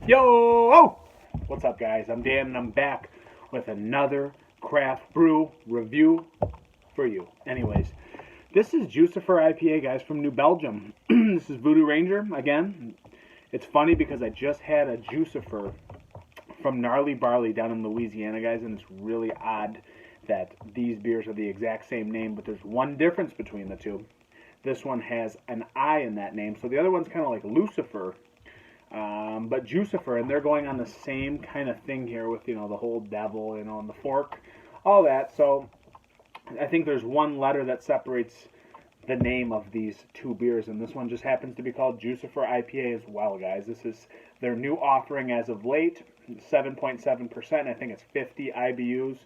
Yo! Oh! What's up, guys? I'm Dan, and I'm back with another craft brew review for you. Anyways, this is Juicifer IPA, guys, from New Belgium. This is Voodoo Ranger, again. It's funny because I just had a Juicifer from Gnarly Barley down in Louisiana, guys, and it's really odd that these beers are the exact same name, but there's one difference between the two. This one has an I in that name, so the other one's kind of like Lucifer, but Juicifer, and they're going on the same kind of thing here with, the whole devil, and the fork, all that. So I think there's one letter that separates the name of these two beers, and this one just happens to be called Juicifer IPA as well, guys. This is their new offering as of late, 7.7%. I think it's 50 IBUs.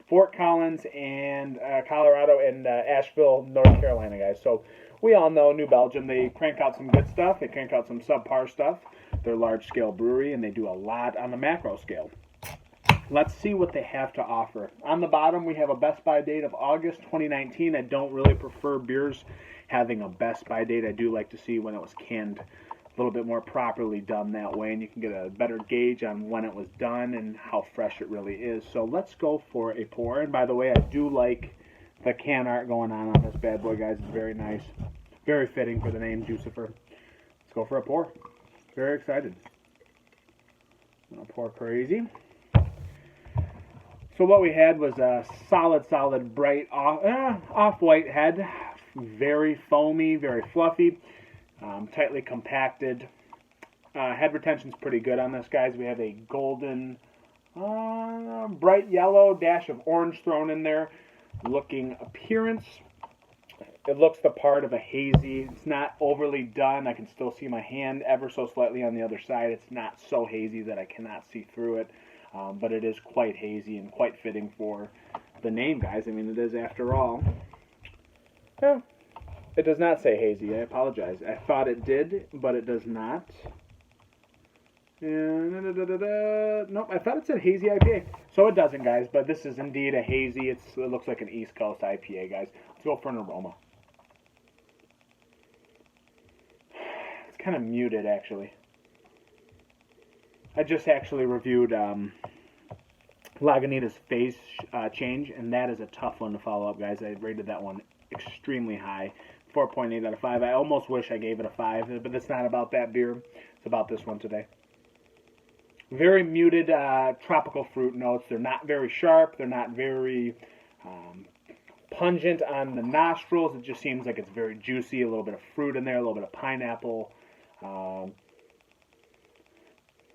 Fort Collins and Colorado and Asheville, North Carolina, guys. So we all know New Belgium. They crank out some good stuff. They crank out some subpar stuff. They're a large-scale brewery, and they do a lot on the macro scale. Let's see what they have to offer. On the bottom, we have a Best By date of August 2019. I don't really prefer beers having a Best By date. I do like to see when it was canned a little bit more properly done that way, and you can get a better gauge on when it was done and how fresh it really is. So let's go for a pour. And by the way, I do like the can art going on this bad boy, guys. It's very nice. Very fitting for the name Juicifer. Let's go for a pour. Very excited. I'm going to pour crazy. So what we had was a solid, bright, off-white head. Very foamy, very fluffy, tightly compacted. Head retention's pretty good on this, guys. We have a golden, bright yellow dash of orange thrown in there. Looking appearance. It looks the part of a hazy. It's not overly done. I can still see my hand ever so slightly on the other side. It's not so hazy that I cannot see through it. But it is quite hazy and quite fitting for the name, guys. I mean, it is after all. Yeah, it does not say hazy. I apologize. I thought it did, but it does not. Nope, I thought it said hazy IPA. So it doesn't, guys, but this is indeed a hazy. It looks like an East Coast IPA, guys. Let's go for an aroma. It's kind of muted, actually. I just actually reviewed Lagunitas Phase Change, and that is a tough one to follow up, guys. I rated that one extremely high, 4.8 out of 5. I almost wish I gave it a 5, but it's not about that beer. It's about this one today. Very muted tropical fruit notes. They're not very sharp. They're not very pungent on the nostrils. It just seems like it's very juicy, a little bit of fruit in there, a little bit of pineapple,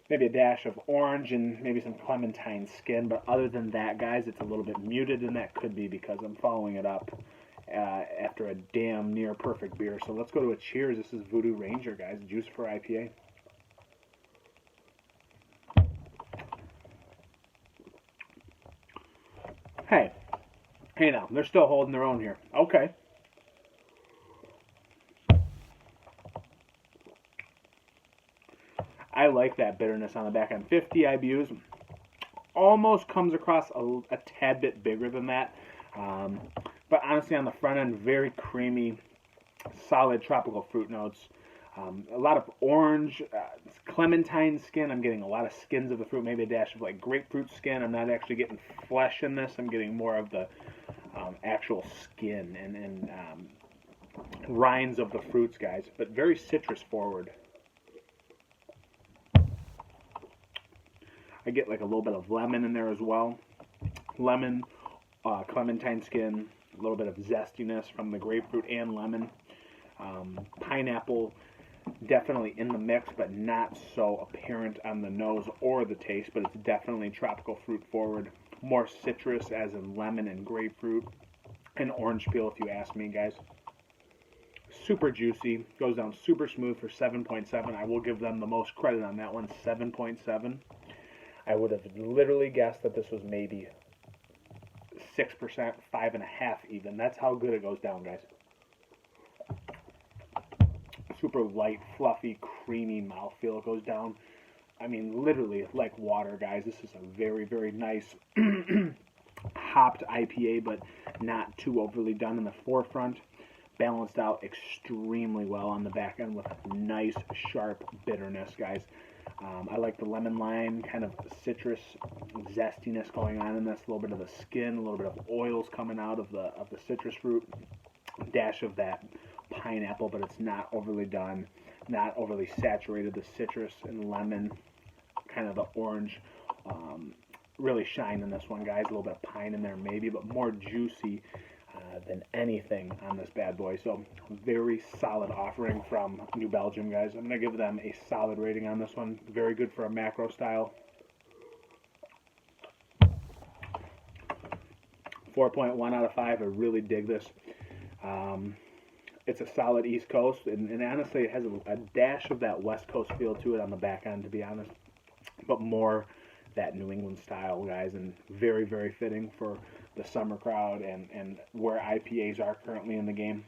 maybe a dash of orange and maybe some clementine skin. But other than that, guys, it's a little bit muted, and that could be because I'm following it up after a damn near perfect beer. So let's go to a cheers. This is Voodoo Ranger, guys. Juicifer IPA. Hey now, they're still holding their own here. Okay. I like that bitterness on the back end. 50 IBUs. Almost comes across a tad bit bigger than that. But honestly, on the front end, very creamy, solid tropical fruit notes. A lot of orange, clementine skin. I'm getting a lot of skins of the fruit, maybe a dash of like grapefruit skin. I'm not actually getting flesh in this. I'm getting more of the actual skin and rinds of the fruits, guys. But very citrus forward. I get like a little bit of lemon in there as well. Lemon, clementine skin, a little bit of zestiness from the grapefruit and lemon. Pineapple, definitely in the mix, but not so apparent on the nose or the taste, but it's definitely tropical fruit forward. More citrus, as in lemon and grapefruit, and orange peel, if you ask me, guys. Super juicy, goes down super smooth for 7.7. I will give them the most credit on that one, 7.7. I would have literally guessed that this was maybe 6%, 5.5 even. That's how good it goes down, guys. Super light, fluffy, creamy mouthfeel. It goes down, I mean, literally like water, guys. This is a very, very nice hopped IPA, but not too overly done in the forefront. Balanced out extremely well on the back end with nice, sharp bitterness, guys. I like the lemon lime, kind of citrus zestiness going on in this. A little bit of the skin, a little bit of oils coming out of the citrus fruit. Dash of that pineapple, but it's not overly done, not overly saturated. The citrus and lemon, kind of the orange, really shine in this one, guys. A little bit of pine in there maybe, but more juicy than anything on this bad boy. So very solid offering from New Belgium, guys. I'm going to give them a solid rating on this one. Very good for a macro style. 4.1 out of 5. I really dig this. It's a solid East Coast, and honestly, it has a dash of that West Coast feel to it on the back end, to be honest, but more that New England style, guys, and very, very fitting for the summer crowd and where IPAs are currently in the game.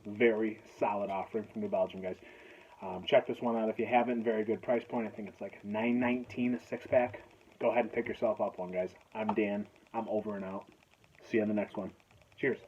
Very solid offering from New Belgium, guys. Check this one out if you haven't. Very good price point. I think it's like $9.19 a 6-pack. Go ahead and pick yourself up one, guys. I'm Dan. I'm over and out. See you on the next one. Cheers.